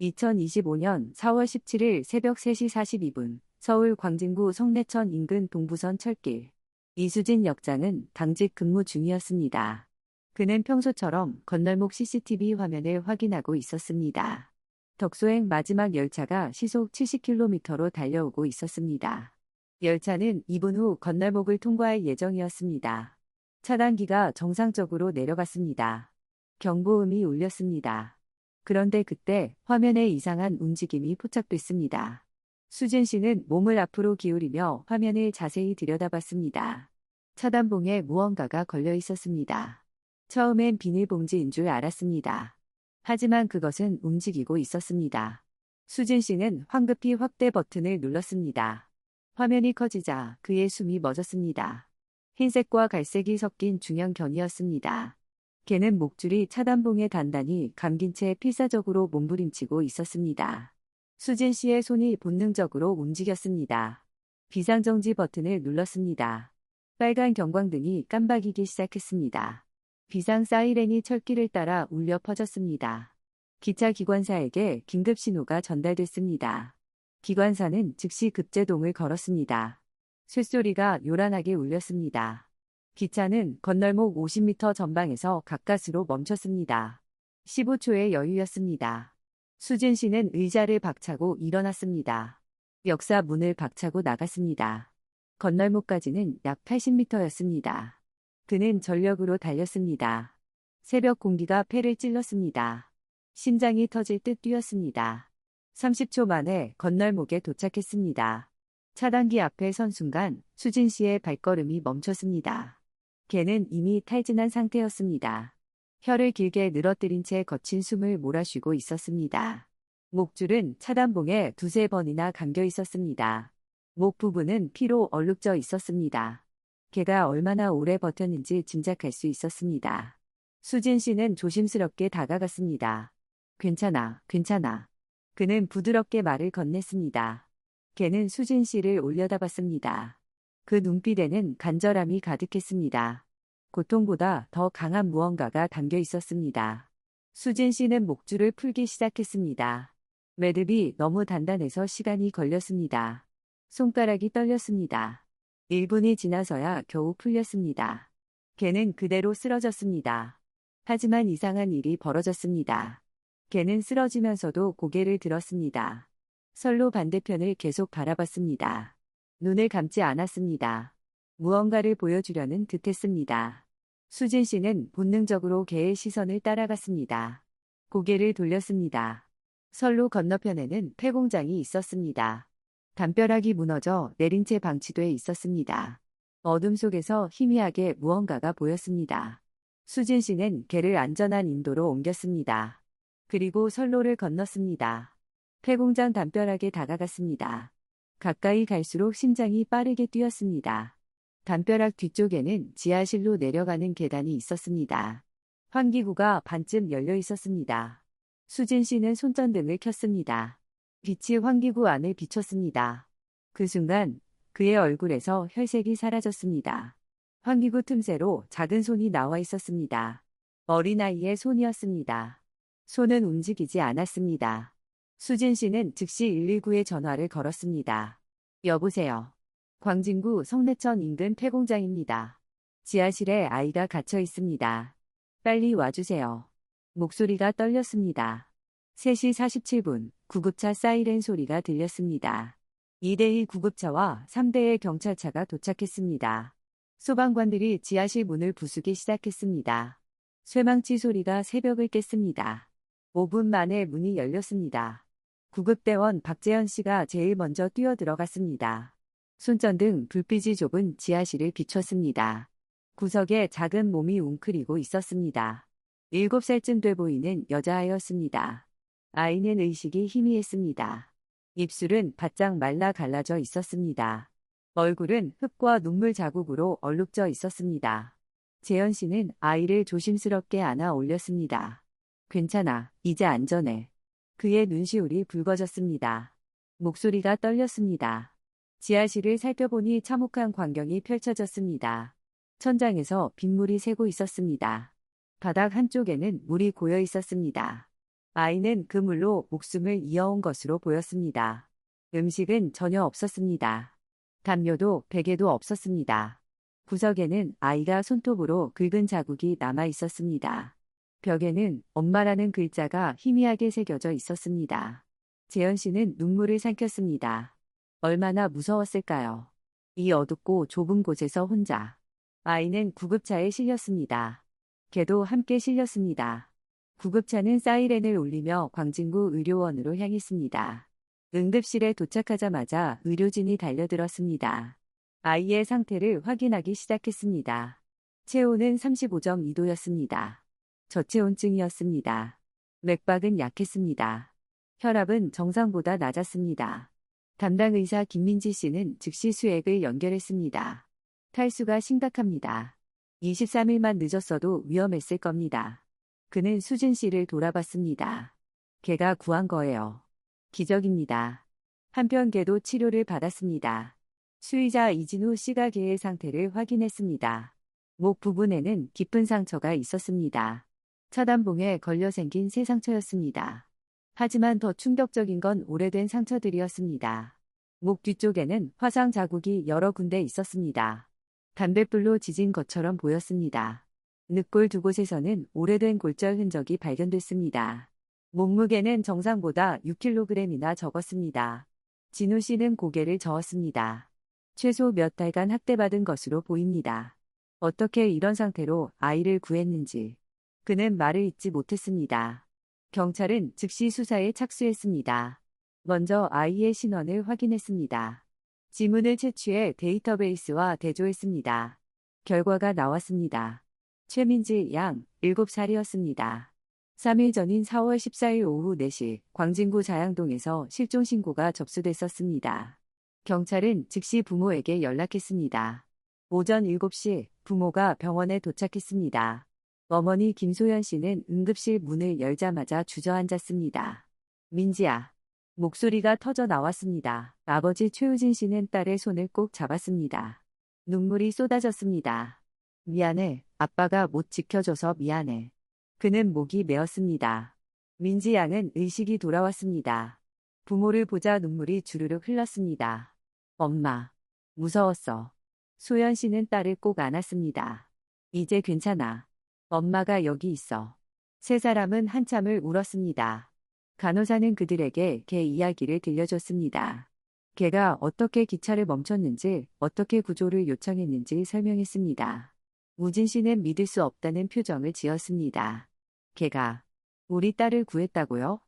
2025년 4월 17일 새벽 3시 42분 서울 광진구 성내천 인근 동부선 철길. 이수진 역장은 당직 근무 중이었습니다. 그는 평소처럼 건널목 CCTV 화면을 확인하고 있었습니다. 덕소행 마지막 열차가 시속 70km로 달려오고 있었습니다. 열차는 2분 후 건널목을 통과할 예정이었습니다. 차단기가 정상적으로 내려갔습니다. 경보음이 울렸습니다. 그런데 그때 화면에 이상한 움직임이 포착됐습니다. 수진 씨는 몸을 앞으로 기울이며 화면을 자세히 들여다봤습니다. 차단봉에 무언가가 걸려 있었습니다. 처음엔 비닐봉지인 줄 알았습니다. 하지만 그것은 움직이고 있었습니다. 수진 씨는 황급히 확대 버튼을 눌렀습니다. 화면이 커지자 그의 숨이 멎었습니다. 흰색과 갈색이 섞인 중형견이었습니다. 개는 목줄이 차단봉에 단단히 감긴 채 필사적으로 몸부림치고 있었습니다. 수진 씨의 손이 본능적으로 움직였습니다. 비상정지 버튼을 눌렀습니다. 빨간 경광등이 깜박이기 시작했습니다. 비상 사이렌이 철길을 따라 울려 퍼졌습니다. 기차 기관사에게 긴급 신호가 전달됐습니다. 기관사는 즉시 급제동을 걸었습니다. 쇳소리가 요란하게 울렸습니다. 기차는 건널목 50m 전방에서 가까스로 멈췄습니다. 15초의 여유였습니다. 수진 씨는 의자를 박차고 일어났습니다. 역사 문을 박차고 나갔습니다. 건널목까지는 약 80m였습니다. 그는 전력으로 달렸습니다. 새벽 공기가 폐를 찔렀습니다. 심장이 터질 듯 뛰었습니다. 30초 만에 건널목에 도착했습니다. 차단기 앞에 선 순간 수진 씨의 발걸음이 멈췄습니다. 개는 이미 탈진한 상태였습니다. 혀를 길게 늘어뜨린 채 거친 숨을 몰아쉬고 있었습니다. 목줄은 차단봉에 두세 번이나 감겨 있었습니다. 목 부분은 피로 얼룩져 있었습니다. 개가 얼마나 오래 버텼는지 짐작할 수 있었습니다. 수진 씨는 조심스럽게 다가갔습니다. 괜찮아, 괜찮아. 그는 부드럽게 말을 건넸습니다. 개는 수진 씨를 올려다봤습니다. 그 눈빛에는 간절함이 가득했습니다. 고통보다 더 강한 무언가가 담겨 있었습니다. 수진 씨는 목줄을 풀기 시작했습니다. 매듭이 너무 단단해서 시간이 걸렸습니다. 손가락이 떨렸습니다. 1분이 지나서야 겨우 풀렸습니다. 개는 그대로 쓰러졌습니다. 하지만 이상한 일이 벌어졌습니다. 개는 쓰러지면서도 고개를 들었습니다. 선로 반대편을 계속 바라봤습니다. 눈을 감지 않았습니다. 무언가를 보여주려는 듯했습니다. 수진 씨는 본능적으로 개의 시선을 따라갔습니다. 고개를 돌렸습니다. 선로 건너편에는 폐공장이 있었습니다. 담벼락이 무너져 내린 채 방치돼 있었습니다. 어둠 속에서 희미하게 무언가가 보였습니다. 수진 씨는 개를 안전한 인도로 옮겼습니다. 그리고 선로를 건넜습니다. 폐공장 담벼락에 다가갔습니다. 가까이 갈수록 심장이 빠르게 뛰었습니다. 담벼락 뒤쪽에는 지하실로 내려가는 계단이 있었습니다. 환기구가 반쯤 열려 있었습니다. 수진 씨는 손전등을 켰습니다. 빛이 환기구 안을 비췄습니다. 그 순간 그의 얼굴에서 혈색이 사라졌습니다. 환기구 틈새로 작은 손이 나와 있었습니다. 어린아이의 손이었습니다. 손은 움직이지 않았습니다. 수진 씨는 즉시 119에 전화를 걸었습니다. 여보세요. 광진구 성내천 인근 폐공장입니다. 지하실에 아이가 갇혀 있습니다. 빨리 와주세요. 목소리가 떨렸습니다. 3시 47분 구급차 사이렌 소리가 들렸습니다. 2대의 구급차와 3대의 경찰차가 도착했습니다. 소방관들이 지하실 문을 부수기 시작했습니다. 쇠망치 소리가 새벽을 깼습니다. 5분 만에 문이 열렸습니다. 구급대원 박재현 씨가 제일 먼저 뛰어들어갔습니다. 손전등 불빛이 좁은 지하실을 비췄습니다. 구석에 작은 몸이 웅크리고 있었습니다. 7살쯤 돼 보이는 여자아이였습니다. 아이는 의식이 희미했습니다. 입술은 바짝 말라 갈라져 있었습니다. 얼굴은 흙과 눈물 자국으로 얼룩져 있었습니다. 재현 씨는 아이를 조심스럽게 안아 올렸습니다. 괜찮아, 이제 안전해. 그의 눈시울이 붉어졌습니다. 목소리가 떨렸습니다. 지하실을 살펴보니 참혹한 광경이 펼쳐졌습니다. 천장에서 빗물이 새고 있었습니다. 바닥 한쪽에는 물이 고여 있었습니다. 아이는 그물로 목숨을 이어온 것으로 보였습니다. 음식은 전혀 없었습니다. 담요도 베개도 없었습니다. 구석에는 아이가 손톱으로 긁은 자국이 남아 있었습니다. 벽에는 엄마라는 글자가 희미하게 새겨져 있었습니다. 재현 씨는 눈물을 삼켰습니다. 얼마나 무서웠을까요? 이 어둡고 좁은 곳에서 혼자. 아이는 구급차에 실렸습니다. 걔도 함께 실렸습니다. 구급차는 사이렌을 울리며 광진구 의료원으로 향했습니다. 응급실에 도착하자마자 의료진이 달려들었습니다. 아이의 상태를 확인하기 시작했습니다. 체온은 35.2도였습니다. 저체온증이었습니다. 맥박은 약했습니다. 혈압은 정상보다 낮았습니다. 담당 의사 김민지 씨는 즉시 수액을 연결했습니다. 탈수가 심각합니다. 23일만 늦었어도 위험했을 겁니다. 그는 수진 씨를 돌아봤습니다. 걔가 구한 거예요. 기적입니다. 한편 걔도 치료를 받았습니다. 수의자 이진우 씨가 걔의 상태를 확인했습니다. 목 부분에는 깊은 상처가 있었습니다. 차단봉에 걸려 생긴 새 상처였습니다. 하지만 더 충격적인 건 오래된 상처들이었습니다. 목 뒤쪽에는 화상 자국이 여러 군데 있었습니다. 담뱃불로 지진 것처럼 보였습니다. 늑골 두 곳에서는 오래된 골절 흔적이 발견됐습니다. 몸무게는 정상보다 6kg이나 적었습니다. 진우 씨는 고개를 저었습니다. 최소 몇 달간 학대받은 것으로 보입니다. 어떻게 이런 상태로 아이를 구했는지 그는 말을 잇지 못했습니다. 경찰은 즉시 수사에 착수했습니다. 먼저 아이의 신원을 확인했습니다. 지문을 채취해 데이터베이스와 대조했습니다. 결과가 나왔습니다. 최민지 양 7살이었습니다. 3일 전인 4월 14일 오후 4시 광진구 자양동에서 실종 신고가 접수됐었습니다. 경찰은 즉시 부모에게 연락했습니다. 오전 7시 부모가 병원에 도착했습니다. 어머니 김소연 씨는 응급실 문을 열자마자 주저앉았습니다. 민지야. 목소리가 터져 나왔습니다. 아버지 최우진 씨는 딸의 손을 꼭 잡았습니다. 눈물이 쏟아졌습니다. 미안해. 아빠가 못 지켜줘서 미안해. 그는 목이 메었습니다. 민지 양은 의식이 돌아왔습니다. 부모를 보자 눈물이 주르륵 흘렀습니다. 엄마. 무서웠어. 소연 씨는 딸을 꼭 안았습니다. 이제 괜찮아. 엄마가 여기 있어. 세 사람은 한참을 울었습니다. 간호사는 그들에게 걔 이야기를 들려줬습니다. 걔가 어떻게 기차를 멈췄는지, 어떻게 구조를 요청했는지 설명했습니다. 우진 씨는 믿을 수 없다는 표정을 지었습니다. 걔가 우리 딸을 구했다고요?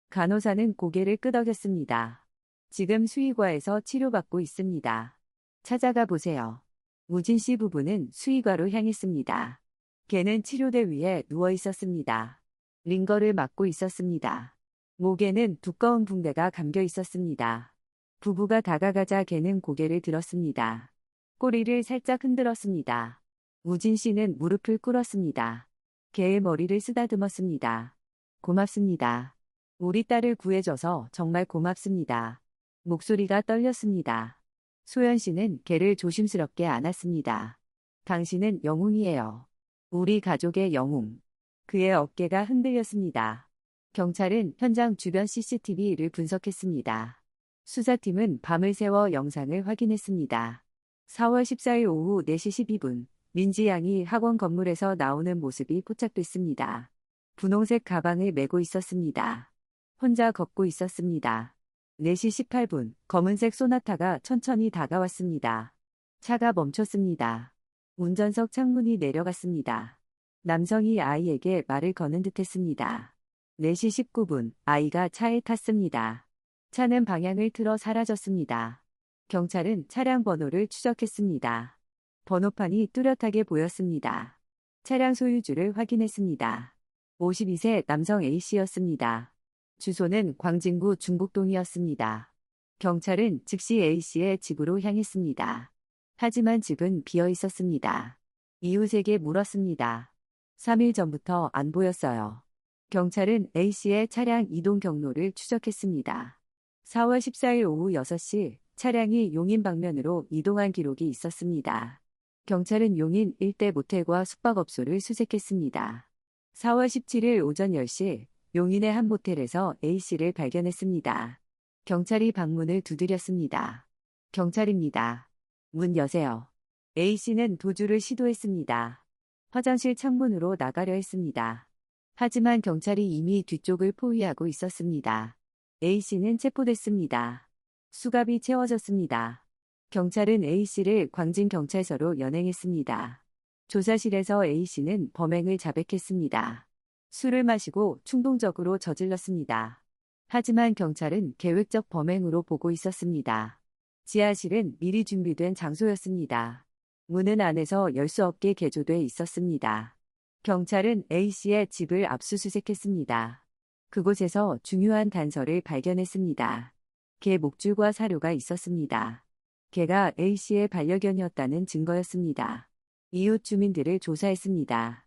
간호사는 고개를 끄덕였습니다. 지금 수의과에서 치료받고 있습니다. 찾아가 보세요. 우진 씨 부부는 수의과로 향했습니다. 걔는 치료대 위에 누워 있었습니다. 링거를 맞고 있었습니다. 목에는 두꺼운 붕대가 감겨 있었습니다. 부부가 다가가자 걔는 고개를 들었습니다. 꼬리를 살짝 흔들었습니다. 우진 씨는 무릎을 꿇었습니다. 걔의 머리를 쓰다듬었습니다. 고맙습니다. 우리 딸을 구해줘서 정말 고맙습니다. 목소리가 떨렸습니다. 소연 씨는 걔를 조심스럽게 안았습니다. 당신은 영웅이에요. 우리 가족의 영웅. 그의 어깨가 흔들렸습니다. 경찰은 현장 주변 CCTV를 분석했습니다. 수사팀은 밤을 새워 영상을 확인했습니다. 4월 14일 오후 4시 12분, 민지 양이 학원 건물에서 나오는 모습이 포착됐습니다. 분홍색 가방을 메고 있었습니다. 혼자 걷고 있었습니다. 4시 18분, 검은색 소나타가 천천히 다가왔습니다. 차가 멈췄습니다. 운전석 창문이 내려갔습니다. 남성이 아이에게 말을 거는 듯했습니다. 4시 19분, 아이가 차에 탔습니다. 차는 방향을 틀어 사라졌습니다. 경찰은 차량 번호를 추적했습니다. 번호판이 뚜렷하게 보였습니다. 차량 소유주를 확인했습니다. 52세 남성 A씨였습니다. 주소는 광진구 중북동이었습니다. 경찰은 즉시 A씨의 집으로 향했습니다. 하지만 집은 비어 있었습니다. 이웃에게 물었습니다. 3일 전부터 안 보였어요. 경찰은 A씨의 차량 이동 경로를 추적했습니다. 4월 14일 오후 6시 차량이 용인 방면으로 이동한 기록이 있었습니다. 경찰은 용인 일대 모텔과 숙박업소를 수색했습니다. 4월 17일 오전 10시 용인의 한 모텔에서 A씨를 발견했습니다. 경찰이 방문을 두드렸습니다. 경찰입니다. 문 여세요. A씨는 도주를 시도했습니다. 화장실 창문으로 나가려 했습니다. 하지만 경찰이 이미 뒤쪽을 포위하고 있었습니다. A씨는 체포됐습니다. 수갑이 채워졌습니다. 경찰은 A씨를 광진경찰서로 연행했습니다. 조사실에서 A씨는 범행을 자백했습니다. 술을 마시고 충동적으로 저질렀습니다. 하지만 경찰은 계획적 범행으로 보고 있었습니다. 지하실은 미리 준비된 장소였습니다. 문은 안에서 열 수 없게 개조돼 있었습니다. 경찰은 A씨의 집을 압수수색했습니다. 그곳에서 중요한 단서를 발견했습니다. 개 목줄과 사료가 있었습니다. 개가 A씨의 반려견이었다는 증거였습니다. 이웃 주민들을 조사했습니다.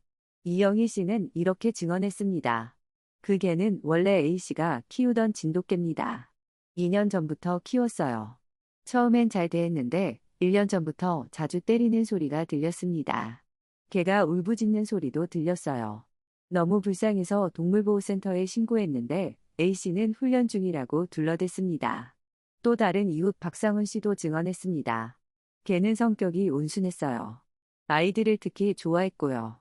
이영희 씨는 이렇게 증언했습니다. 그 개는 원래 A씨가 키우던 진돗개입니다. 2년 전부터 키웠어요. 처음엔 잘 대했는데 1년 전부터 자주 때리는 소리가 들렸습니다. 개가 울부짖는 소리도 들렸어요. 너무 불쌍해서 동물보호센터에 신고했는데 A씨는 훈련 중이라고 둘러댔습니다. 또 다른 이웃 박상훈 씨도 증언했습니다. 개는 성격이 온순했어요. 아이들을 특히 좋아했고요.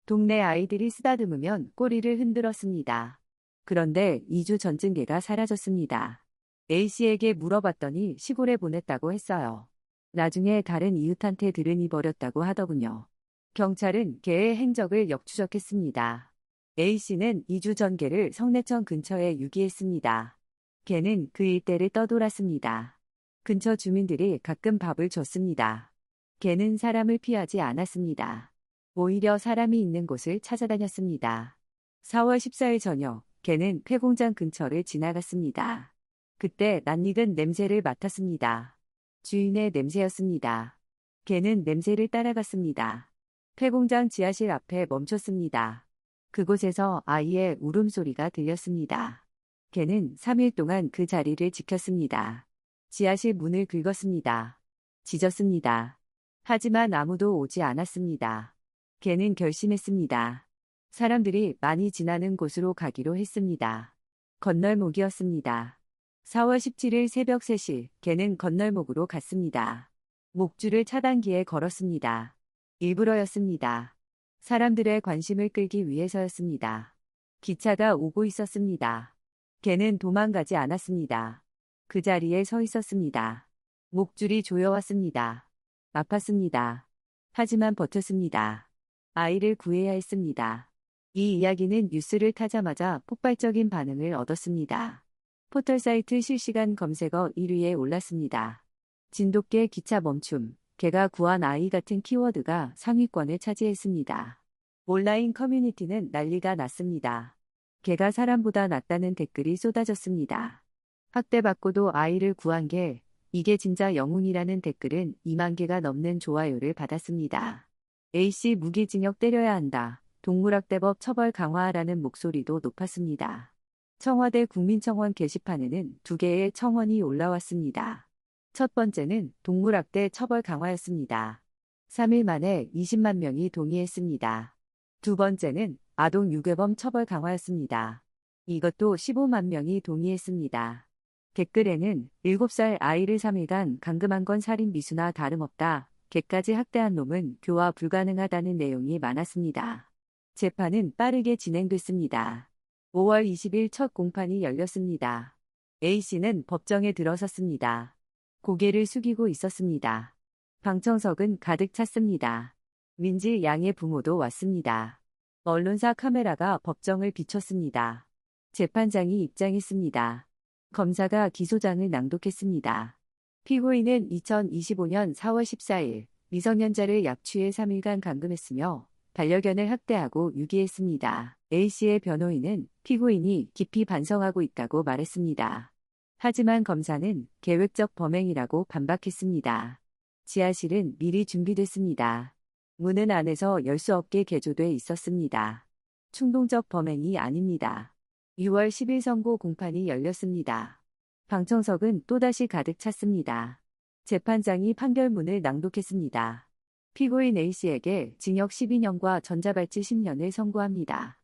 동네 아이들이 쓰다듬으면 꼬리를 흔들었습니다. 그런데 2주 전쯤 개가 사라졌습니다. A씨에게 물어봤더니 시골에 보냈다고 했어요. 나중에 다른 이웃한테 들으니 버렸다고 하더군요. 경찰은 개의 행적을 역추적했습니다. A씨는 2주 전 개를 성내천 근처에 유기했습니다. 개는 그 일대를 떠돌았습니다. 근처 주민들이 가끔 밥을 줬습니다. 개는 사람을 피하지 않았습니다. 오히려 사람이 있는 곳을 찾아다녔습니다. 4월 14일 저녁, 개는 폐공장 근처를 지나갔습니다. 그때 낯익은 냄새를 맡았습니다. 주인의 냄새였습니다. 개는 냄새를 따라갔습니다. 폐공장 지하실 앞에 멈췄습니다. 그곳에서 아이의 울음소리가 들렸습니다. 개는 3일 동안 그 자리를 지켰습니다. 지하실 문을 긁었습니다. 짖었습니다. 하지만 아무도 오지 않았습니다. 개는 결심했습니다. 사람들이 많이 지나는 곳으로 가기로 했습니다. 건널목이었습니다. 4월 17일 새벽 3시, 개는 건널목으로 갔습니다. 목줄을 차단기에 걸었습니다. 일부러였습니다. 사람들의 관심을 끌기 위해서였습니다. 기차가 오고 있었습니다. 개는 도망가지 않았습니다. 그 자리에 서 있었습니다. 목줄이 조여왔습니다. 아팠습니다. 하지만 버텼습니다. 아이를 구해야 했습니다. 이 이야기는 뉴스를 타자마자 폭발적인 반응을 얻었습니다. 포털 사이트 실시간 검색어 1위에 올랐습니다. 진돗개 기차 멈춤, 개가 구한 아이 같은 키워드가 상위권을 차지했습니다. 온라인 커뮤니티는 난리가 났습니다. 개가 사람보다 낫다는 댓글이 쏟아졌습니다. 학대받고도 아이를 구한 개, 이게 진짜 영웅이라는 댓글은 2만 개가 넘는 좋아요를 받았습니다. A씨 무기징역 때려야 한다. 동물학대법 처벌 강화하라는 목소리도 높았습니다. 청와대 국민청원 게시판에는 2개의 청원이 올라왔습니다. 첫 번째는 동물학대 처벌 강화였습니다. 3일 만에 20만 명이 동의했습니다. 두 번째는 아동 유괴범 처벌 강화였습니다. 이것도 15만 명이 동의했습니다. 댓글에는 7살 아이를 3일간 감금한 건 살인 미수나 다름없다. 개까지 학대한 놈은 교화 불가능하다는 내용이 많았습니다. 재판은 빠르게 진행됐습니다. 5월 20일 첫 공판이 열렸습니다. A씨는 법정에 들어섰습니다. 고개를 숙이고 있었습니다. 방청석은 가득 찼습니다. 민지 양의 부모도 왔습니다. 언론사 카메라가 법정을 비췄습니다. 재판장이 입장했습니다. 검사가 기소장을 낭독했습니다. 피고인은 2025년 4월 14일 미성년자를 약취해 3일간 감금했으며 반려견을 학대하고 유기했습니다. A씨의 변호인은 피고인이 깊이 반성하고 있다고 말했습니다. 하지만 검사는 계획적 범행이라고 반박했습니다. 지하실은 미리 준비됐습니다. 문은 안에서 열 수 없게 개조돼 있었습니다. 충동적 범행이 아닙니다. 6월 10일 선고 공판이 열렸습니다. 방청석은 또다시 가득 찼습니다. 재판장이 판결문을 낭독했습니다. 피고인 A씨에게 징역 12년과 전자발찌 10년을 선고합니다.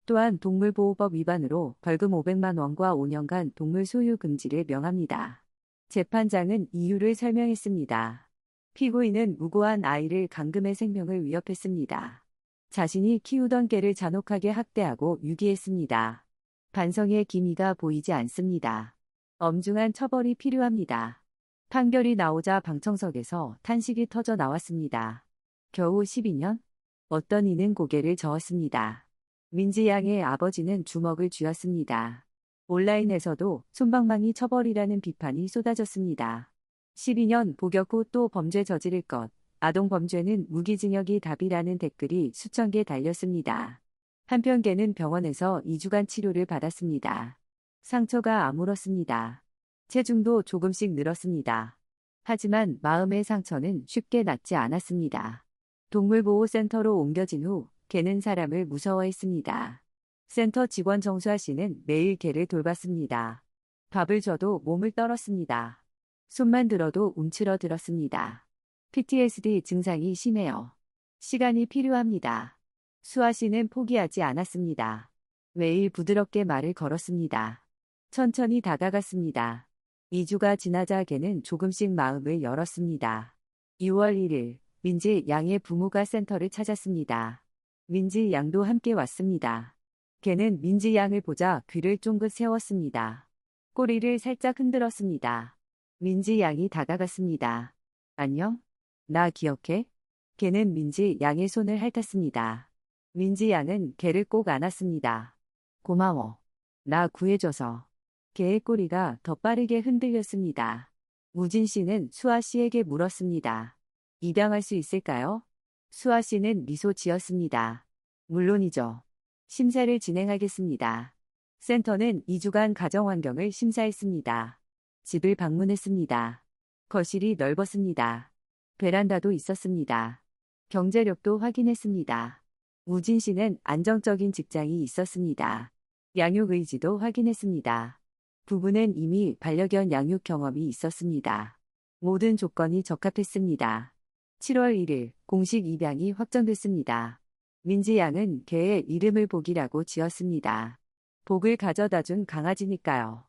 또한 동물보호법 위반으로 벌금 500만 원과 5년간 동물 소유 금지를 명합니다. 재판장은 이유를 설명했습니다. 피고인은 무고한 아이를 감금해 생명을 위협했습니다. 자신이 키우던 개를 잔혹하게 학대하고 유기했습니다. 반성의 기미가 보이지 않습니다. 엄중한 처벌이 필요합니다. 판결이 나오자 방청석에서 탄식이 터져 나왔습니다. 겨우 12년? 어떤 이는 고개를 저었습니다. 민지 양의 아버지는 주먹을 쥐었습니다. 온라인에서도 솜방망이 처벌이라는 비판이 쏟아졌습니다. 12년 복역 후 또 범죄 저지를 것, 아동 범죄는 무기징역이 답이라는 댓글이 수천 개 달렸습니다. 한편 개는 병원에서 2주간 치료를 받았습니다. 상처가 아물었습니다. 체중도 조금씩 늘었습니다. 하지만 마음의 상처는 쉽게 낫지 않았습니다. 동물보호센터로 옮겨진 후 개는 사람을 무서워했습니다. 센터 직원 정수아 씨는 매일 개를 돌봤습니다. 밥을 줘도 몸을 떨었습니다. 손만 들어도 움츠러들었습니다. PTSD 증상이 심해요. 시간이 필요합니다. 수아 씨는 포기하지 않았습니다. 매일 부드럽게 말을 걸었습니다. 천천히 다가갔습니다. 2주가 지나자 개는 조금씩 마음을 열었습니다. 6월 1일, 민지 양의 부모가 센터를 찾았습니다. 민지 양도 함께 왔습니다. 개는 민지 양을 보자 귀를 쫑긋 세웠습니다. 꼬리를 살짝 흔들었습니다. 민지 양이 다가갔습니다. 안녕? 나 기억해? 개는 민지 양의 손을 핥았습니다. 민지 양은 개를 꼭 안았습니다. 고마워. 나 구해줘서. 개의 꼬리가 더 빠르게 흔들렸습니다. 우진 씨는 수아 씨에게 물었습니다. 입양할 수 있을까요? 수아 씨는 미소 지었습니다. 물론이죠. 심사를 진행하겠습니다. 센터는 2주간 가정환경을 심사했습니다. 집을 방문했습니다. 거실이 넓었습니다. 베란다도 있었습니다. 경제력도 확인했습니다. 우진 씨는 안정적인 직장이 있었습니다. 양육 의지도 확인했습니다. 부부는 이미 반려견 양육 경험이 있었습니다. 모든 조건이 적합했습니다. 7월 1일 공식 입양이 확정됐습니다. 민지 양은 개의 이름을 복이라고 지었습니다. 복을 가져다 준 강아지니까요.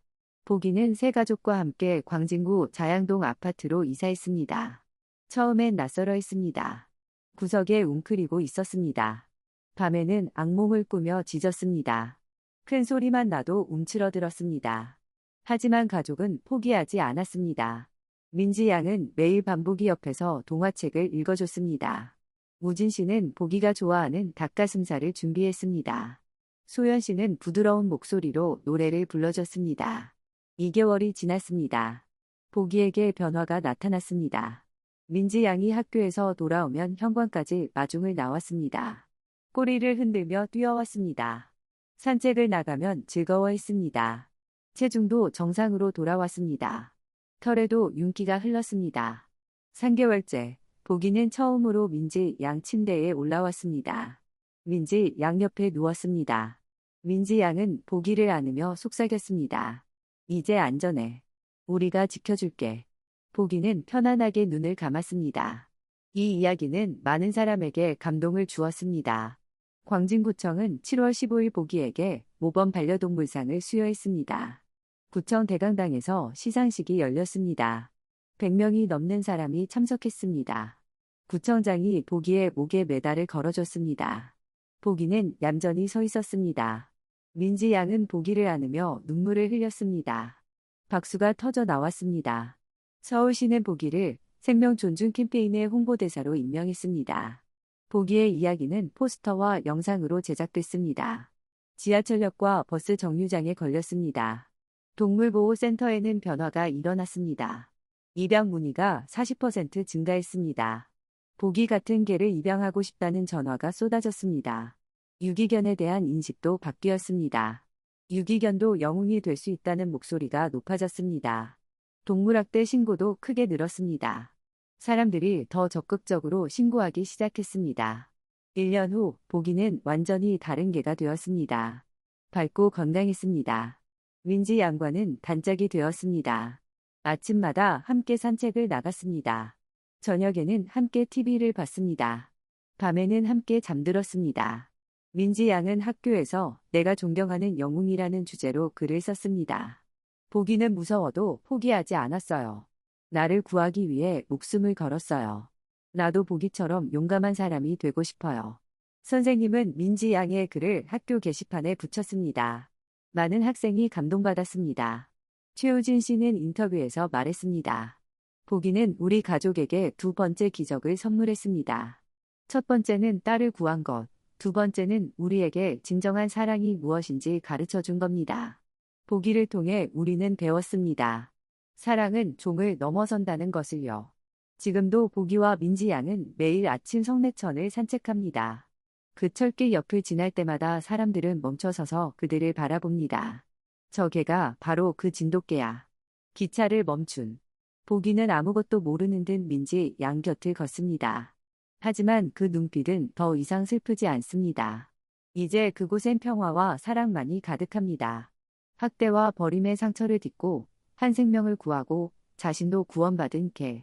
복이는 새 가족과 함께 광진구 자양동 아파트로 이사했습니다. 처음엔 낯설어 했습니다. 구석에 웅크리고 있었습니다. 밤에는 악몽을 꾸며 짖었습니다. 큰 소리만 나도 움츠러들었습니다. 하지만 가족은 포기하지 않았습니다. 민지 양은 매일 밤보기 옆에서 동화책을 읽어줬습니다. 우진 씨는 보기가 좋아하는 닭가슴살을 준비했습니다. 소연 씨는 부드러운 목소리로 노래를 불러줬습니다. 2개월이 지났습니다. 보기에게 변화가 나타났습니다. 민지 양이 학교에서 돌아오면 현관까지 마중을 나왔습니다. 꼬리를 흔들며 뛰어왔습니다. 산책을 나가면 즐거워했습니다. 체중도 정상으로 돌아왔습니다. 털에도 윤기가 흘렀습니다. 3개월째, 보기는 처음으로 민지 양 침대에 올라왔습니다. 민지 양 옆에 누웠습니다. 민지 양은 보기를 안으며 속삭였습니다. 이제 안전해. 우리가 지켜줄게. 보기는 편안하게 눈을 감았습니다. 이 이야기는 많은 사람에게 감동을 주었습니다. 광진구청은 7월 15일 보기에게 모범 반려동물상을 수여했습니다. 구청 대강당에서 시상식이 열렸습니다. 100명이 넘는 사람이 참석했습니다. 구청장이 보기의 목에 메달을 걸어줬습니다. 보기는 얌전히 서 있었습니다. 민지 양은 보기를 안으며 눈물을 흘렸습니다. 박수가 터져 나왔습니다. 서울시는 보기를 생명 존중 캠페인의 홍보대사로 임명했습니다. 보기의 이야기는 포스터와 영상으로 제작됐습니다. 지하철역과 버스 정류장에 걸렸습니다. 동물보호센터에는 변화가 일어났습니다. 입양 문의가 40% 증가했습니다. 보기 같은 개를 입양하고 싶다는 전화가 쏟아졌습니다. 유기견에 대한 인식도 바뀌었습니다. 유기견도 영웅이 될 수 있다는 목소리가 높아졌습니다. 동물학대 신고도 크게 늘었습니다. 사람들이 더 적극적으로 신고하기 시작했습니다. 1년 후 보기는 완전히 다른 개가 되었습니다. 밝고 건강했습니다. 민지 양과는 단짝이 되었습니다. 아침마다 함께 산책을 나갔습니다. 저녁에는 함께 TV를 봤습니다. 밤에는 함께 잠들었습니다. 민지 양은 학교에서 내가 존경하는 영웅이라는 주제로 글을 썼습니다. 보기는 무서워도 포기하지 않았어요. 나를 구하기 위해 목숨을 걸었어요. 나도 보기처럼 용감한 사람이 되고 싶어요. 선생님은 민지 양의 글을 학교 게시판에 붙였습니다. 많은 학생이 감동받았습니다. 최우진 씨는 인터뷰에서 말했습니다. 보기는 우리 가족에게 두 번째 기적을 선물했습니다. 첫 번째는 딸을 구한 것, 두 번째는 우리에게 진정한 사랑이 무엇인지 가르쳐 준 겁니다. 보기를 통해 우리는 배웠습니다. 사랑은 종을 넘어선다는 것을요. 지금도 보기와 민지 양은 매일 아침 성내천을 산책합니다. 그 철길 옆을 지날 때마다 사람들은 멈춰서서 그들을 바라봅니다. 저 개가 바로 그 진돗개야. 기차를 멈춘. 보기는 아무것도 모르는 듯 민지 양 곁을 걷습니다. 하지만 그 눈빛은 더 이상 슬프지 않습니다. 이제 그곳엔 평화와 사랑만이 가득합니다. 학대와 버림의 상처를 딛고 한 생명을 구하고 자신도 구원받은 개.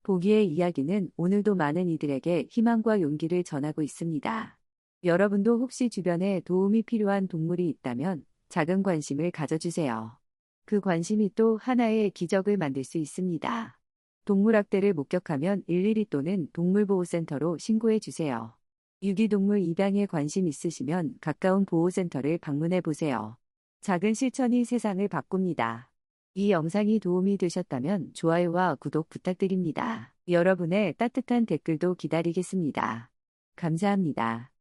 보기의 이야기는 오늘도 많은 이들에게 희망과 용기를 전하고 있습니다. 여러분도 혹시 주변에 도움이 필요한 동물이 있다면 작은 관심을 가져주세요. 그 관심이 또 하나의 기적을 만들 수 있습니다. 동물학대를 목격하면 112 또는 동물보호센터로 신고해 주세요. 유기동물 입양에 관심 있으시면 가까운 보호센터를 방문해 보세요. 작은 실천이 세상을 바꿉니다. 이 영상이 도움이 되셨다면 좋아요와 구독 부탁드립니다. 여러분의 따뜻한 댓글도 기다리겠습니다. 감사합니다.